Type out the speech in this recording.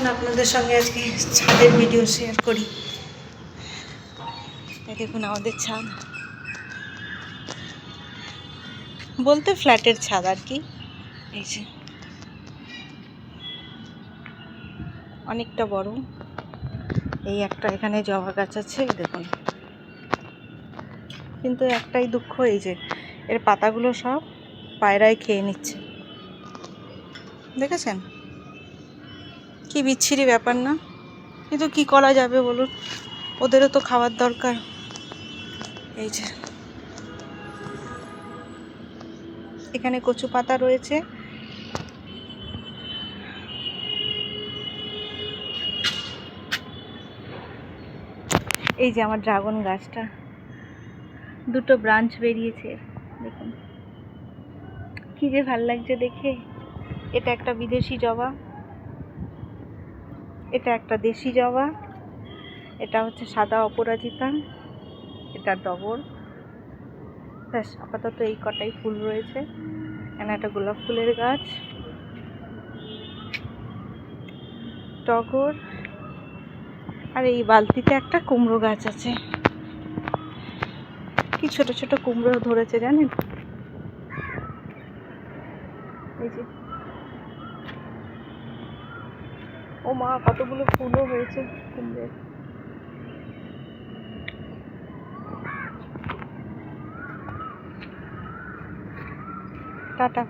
চলুন আপনাদের সঙ্গে আজকে ছাদের ভিডিও শেয়ার করি। এই দেখুন আমাদের ছাদ, বলতে ফ্ল্যাটের ছাদ আর কি। এই যে অনেকটা বড়। এই একটা এখানে জবা গাছ আছে দেখুন, কিন্তু একটাই দুঃখ, এই যে এর পাতাগুলো সব পায়রায় খেয়ে নিচ্ছে। দেখেছেন কি বিচ্ছিরি ব্যাপার না? কিন্তু কি করা যাবে বলুন, ওদেরও তো খাওয়ার দরকার। এই যে এখানে কচু পাতা রয়েছে, এই যে আমার ড্রাগন গাছটা দুটো ব্রাঞ্চ বেরিয়েছে দেখুন, কি যে ভাল লাগছে দেখে। এটা একটা বিদেশি জবা, এটা একটা দেশি জবা, এটা হচ্ছে সাদা অপরাজিতা, এটা টগর। ব্যাস আপাতত এই কটাই ফুল রয়েছে। এখানে একটা গোলাপ ফুলের গাছ, টগর, আর এই বালতিতে একটা কুমড়ো গাছ আছে। কি ছোট ছোট কুমড়ো ধরেছে জানেন? এই যে ও মা, কতগুলো ফুলও হয়েছে কুমড়োর। টাটা।